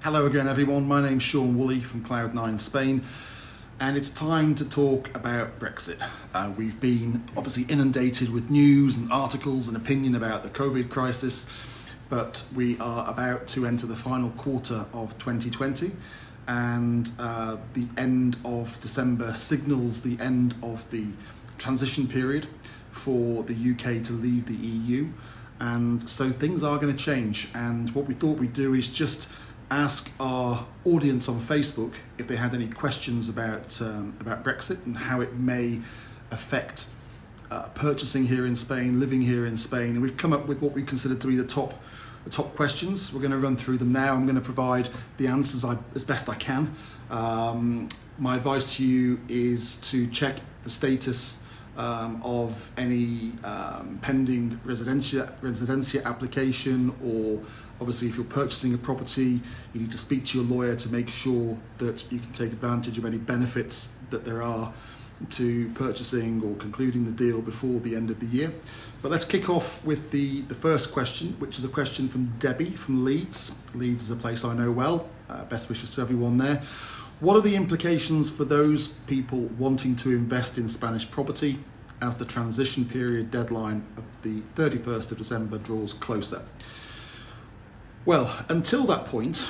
Hello again everyone, my name's Sean Woolley from Cloud9 Spain, and it's time to talk about Brexit. We've been obviously inundated with news and articles and opinion about the COVID crisis, but we are about to enter the final quarter of 2020, and the end of December signals the end of the transition period for the UK to leave the EU, and so things are going to change. And what we thought we'd do is just ask our audience on Facebook if they had any questions about Brexit and how it may affect purchasing here in Spain, living here in Spain. And we've come up with what we consider to be the top questions. We're going to run through them now. I'm going to provide the answers as best I can. My advice to you is to check the status of any pending residencia application, or obviously if you're purchasing a property, you need to speak to your lawyer to make sure that you can take advantage of any benefits that there are to purchasing or concluding the deal before the end of the year. But let's kick off with the first question, which is a question from Debbie from Leeds. Leeds is a place I know well. Best wishes to everyone there. What are the implications for those people wanting to invest in Spanish property as the transition period deadline of the 31st of December draws closer? Well, until that point,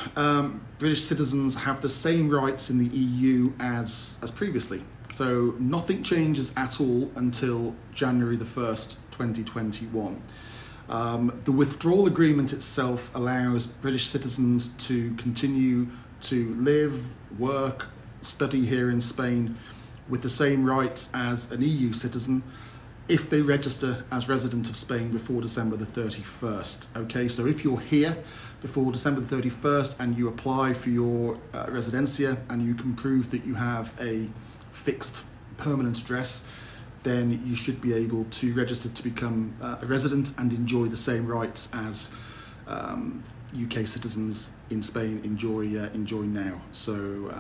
British citizens have the same rights in the EU as previously. So nothing changes at all until January the 1st, 2021. The withdrawal agreement itself allows British citizens to continue to live, work, study here in Spain with the same rights as an EU citizen if they register as resident of Spain before December the 31st. Okay, so if you're here before December the 31st and you apply for your residencia and you can prove that you have a fixed permanent address, then you should be able to register to become a resident and enjoy the same rights as UK citizens in Spain enjoy now. So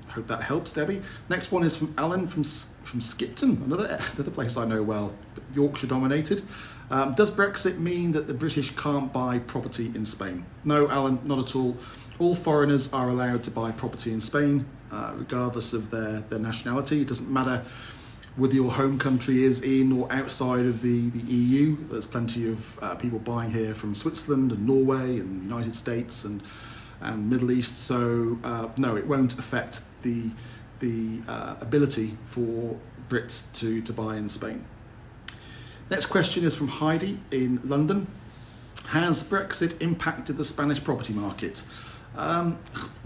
hope that helps, Debbie. Next one is from Alan from Skipton, another place I know well, Yorkshire dominated. Does Brexit mean that the British can't buy property in Spain? No, Alan, not at all. All foreigners are allowed to buy property in Spain, regardless of their nationality. It doesn't matter whether your home country is in or outside of the EU. There's plenty of people buying here from Switzerland and Norway and the United States and Middle East. So no, it won't affect the ability for Brits to buy in Spain. Next question is from Heidi in London. Has Brexit impacted the Spanish property market?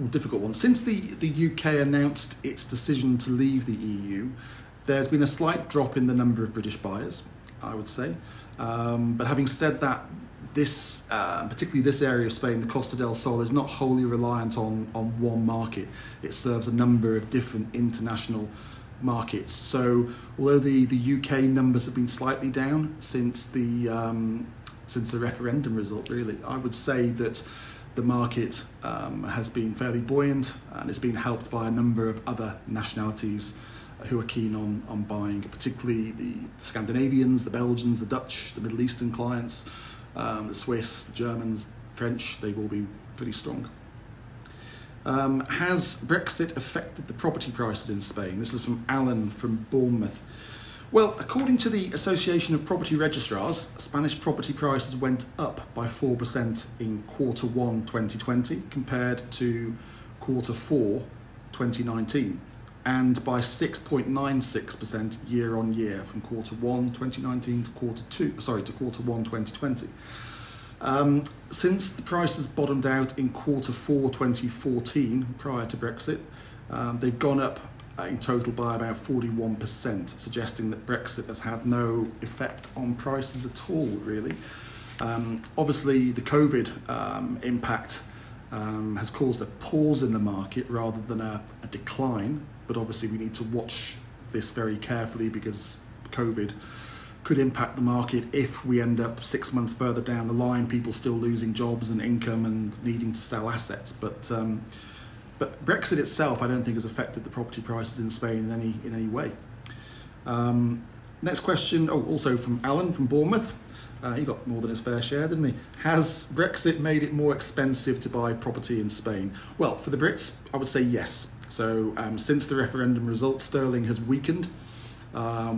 Difficult one. Since the UK announced its decision to leave the EU, there's been a slight drop in the number of British buyers, I would say. But having said that, particularly this area of Spain, the Costa del Sol, is not wholly reliant on one market. It serves a number of different international markets. So although the UK numbers have been slightly down since the referendum result, really, I would say that the market has been fairly buoyant, and it's been helped by a number of other nationalities who are keen on buying, particularly the Scandinavians, the Belgians, the Dutch, the Middle Eastern clients, the Swiss, the Germans, French. They've all been pretty strong. Has Brexit affected the property prices in Spain? This is from Alan from Bournemouth. Well, according to the Association of Property Registrars, Spanish property prices went up by 4% in quarter 1 2020 compared to quarter 4 2019, and by 6.96% year on year from quarter 1 2019 to quarter 1 2020. Since the prices bottomed out in quarter 4 2014, prior to Brexit, they've gone up in total by about 41%, suggesting that Brexit has had no effect on prices at all, really. Obviously, the COVID impact has caused a pause in the market rather than a decline, but obviously we need to watch this very carefully because COVID could impact the market if we end up 6 months further down the line, people still losing jobs and income and needing to sell assets. But Brexit itself, I don't think, has affected the property prices in Spain in any way. Next question, also from Alan from Bournemouth. He got more than his fair share, didn't he? Has Brexit made it more expensive to buy property in Spain? Well, for the Brits, I would say yes. So since the referendum result, sterling has weakened,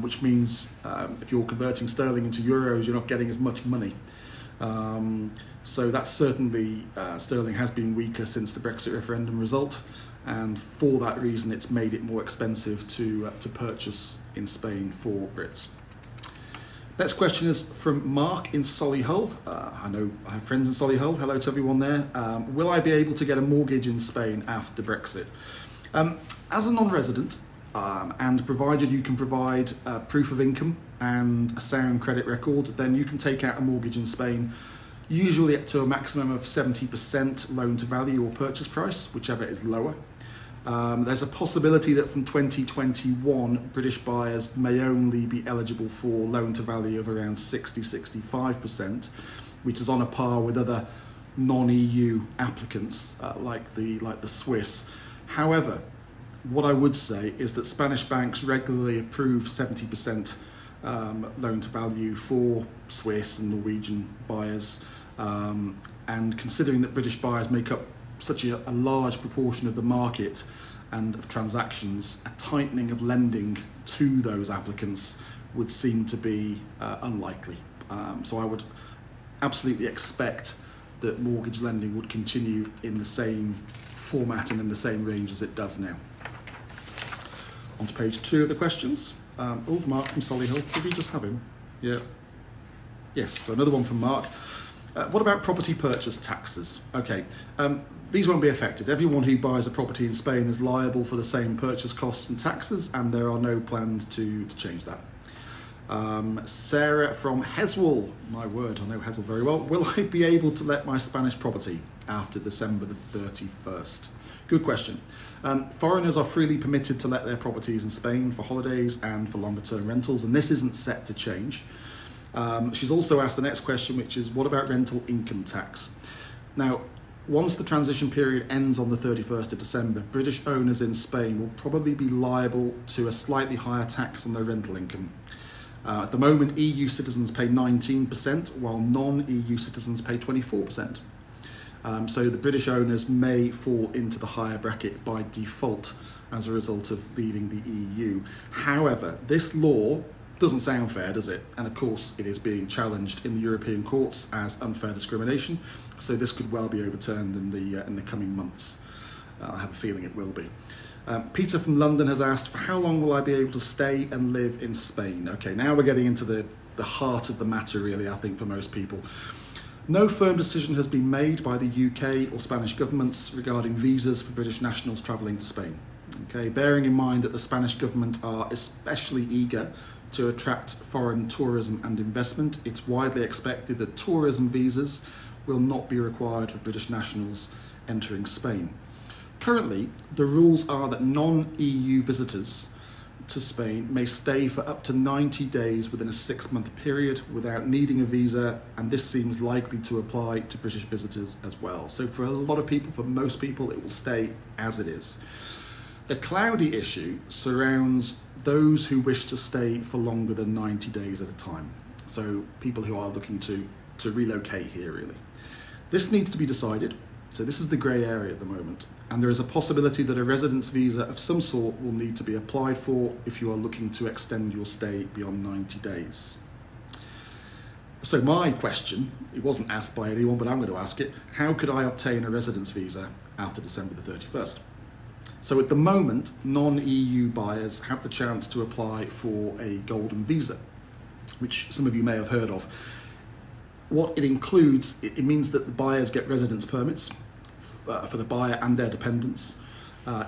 which means if you're converting sterling into euros, you're not getting as much money. So that's certainly, sterling has been weaker since the Brexit referendum result, and for that reason it's made it more expensive to purchase in Spain for Brits. Next question is from Mark in Solihull. I know I have friends in Solihull. Hello to everyone there. Will I be able to get a mortgage in Spain after Brexit? As a non-resident, and provided you can provide proof of income and a sound credit record, then you can take out a mortgage in Spain, usually up to a maximum of 70% loan to value or purchase price, whichever is lower. There's a possibility that from 2021, British buyers may only be eligible for loan to value of around 60-65%, which is on a par with other non-EU applicants like the Swiss. However, what I would say is that Spanish banks regularly approve 70% loan to value for Swiss and Norwegian buyers, and considering that British buyers make up such a large proportion of the market and of transactions, a tightening of lending to those applicants would seem to be unlikely. So I would absolutely expect that mortgage lending would continue in the same format and in the same range as it does now. On to page 2 of the questions. Mark from Solihull, did we just have him? Yeah. Yes, so another one from Mark. What about property purchase taxes? Okay, these won't be affected. Everyone who buys a property in Spain is liable for the same purchase costs and taxes, and there are no plans to change that. Sarah from Heswall, my word, I know Heswall very well. Will I be able to let my Spanish property after December the 31st? Good question. Foreigners are freely permitted to let their properties in Spain for holidays and for longer term rentals, and this isn't set to change. She's also asked the next question, which is what about rental income tax? Now, once the transition period ends on the 31st of December, British owners in Spain will probably be liable to a slightly higher tax on their rental income. At the moment, EU citizens pay 19%, while non-EU citizens pay 24%. So the British owners may fall into the higher bracket by default as a result of leaving the EU. However, this law doesn't sound fair, does it? And of course, it is being challenged in the European courts as unfair discrimination. So this could well be overturned in the coming months. I have a feeling it will be. Peter from London has asked, for how long will I be able to stay and live in Spain? Okay, now we're getting into the heart of the matter, really, I think, for most people. No firm decision has been made by the UK or Spanish governments regarding visas for British nationals travelling to Spain. Okay, bearing in mind that the Spanish government are especially eager to attract foreign tourism and investment, it's widely expected that tourism visas will not be required for British nationals entering Spain. Currently, the rules are that non-EU visitors to Spain may stay for up to 90 days within a 6-month period without needing a visa, and this seems likely to apply to British visitors as well. So for a lot of people, for most people, it will stay as it is. The cloudy issue surrounds those who wish to stay for longer than 90 days at a time. So people who are looking to relocate here, really. This needs to be decided. So this is the grey area at the moment. And there is a possibility that a residence visa of some sort will need to be applied for if you are looking to extend your stay beyond 90 days. So my question, it wasn't asked by anyone, but I'm going to ask it. How could I obtain a residence visa after December the 31st? So at the moment, non-EU buyers have the chance to apply for a golden visa, which some of you may have heard of. What it includes, it means that the buyers get residence permits for the buyer and their dependents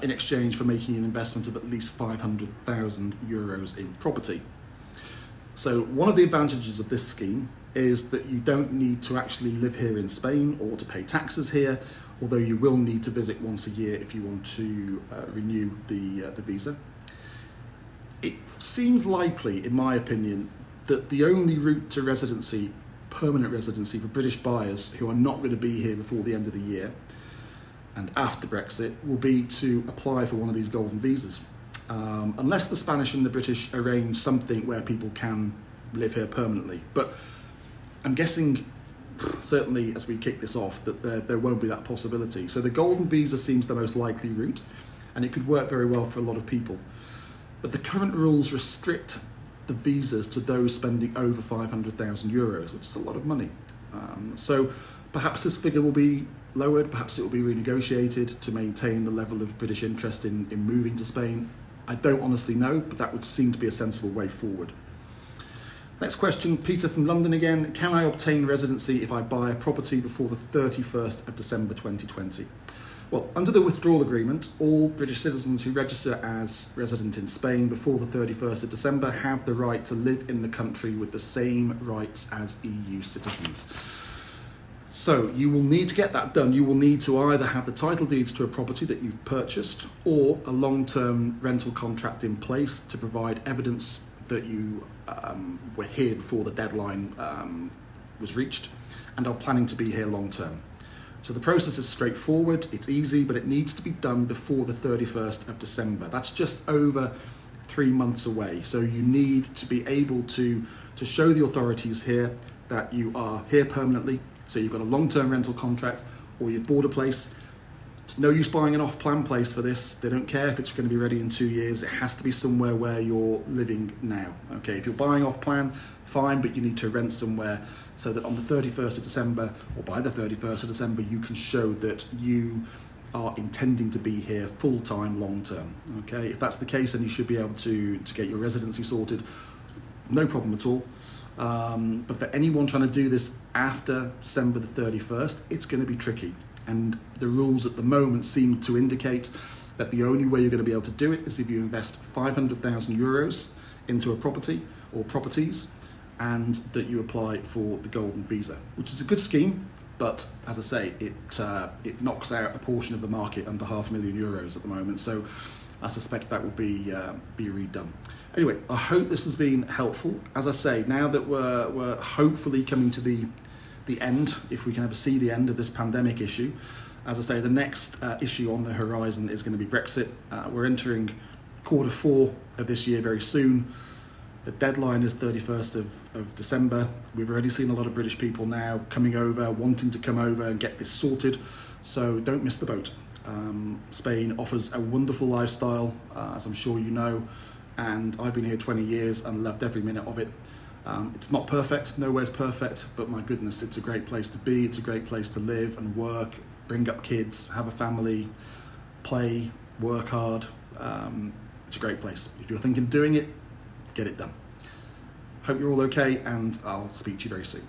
in exchange for making an investment of at least 500,000 euros in property. So one of the advantages of this scheme is that you don't need to actually live here in Spain or to pay taxes here, although you will need to visit once a year if you want to renew the visa. It seems likely, in my opinion, that the only route to residency, permanent residency for British buyers who are not going to be here before the end of the year and after Brexit will be to apply for one of these golden visas. Unless the Spanish and the British arrange something where people can live here permanently. But I'm guessing, certainly as we kick this off, that there won't be that possibility. So the golden visa seems the most likely route, and it could work very well for a lot of people. But the current rules restrict the visas to those spending over 500,000 euros, which is a lot of money. So perhaps this figure will be lowered, perhaps it will be renegotiated to maintain the level of British interest in moving to Spain. I don't honestly know, but that would seem to be a sensible way forward. Next question, Peter from London again. Can I obtain residency if I buy a property before the 31st of December 2020? Well, under the withdrawal agreement, all British citizens who register as resident in Spain before the 31st of December have the right to live in the country with the same rights as EU citizens. So you will need to get that done. You will need to either have the title deeds to a property that you've purchased or a long-term rental contract in place to provide evidence that you were here before the deadline was reached and are planning to be here long-term. So the process is straightforward, it's easy, but it needs to be done before the 31st of December. That's just over 3 months away. So you need to be able to show the authorities here that you are here permanently. So you've got a long-term rental contract or you've bought a place. It's no use buying an off-plan place for this. They don't care if it's going to be ready in 2 years. It has to be somewhere where you're living now. Okay, if you're buying off-plan, fine, but you need to rent somewhere so that on the 31st of December or by the 31st of December, you can show that you are intending to be here full-time, long-term. Okay, if that's the case, then you should be able to get your residency sorted. No problem at all. But for anyone trying to do this after December the 31st, it's going to be tricky. And the rules at the moment seem to indicate that the only way you're going to be able to do it is if you invest 500,000 euros into a property or properties and that you apply for the golden visa, which is a good scheme, but as I say, it knocks out a portion of the market under €500,000 at the moment. So I suspect that will be redone. Anyway, I hope this has been helpful. As I say, now that we're hopefully coming to the end, if we can ever see the end of this pandemic issue. As I say, the next issue on the horizon is going to be Brexit. We're entering Q4 of this year very soon. The deadline is 31st of December. We've already seen a lot of British people now coming over, wanting to come over and get this sorted. So don't miss the boat. Spain offers a wonderful lifestyle, as I'm sure you know, and I've been here 20 years and loved every minute of it. It's not perfect, nowhere's perfect, but my goodness, it's a great place to be, it's a great place to live and work, bring up kids, have a family, play, work hard. It's a great place. If you're thinking of doing it, get it done. Hope you're all okay, and I'll speak to you very soon.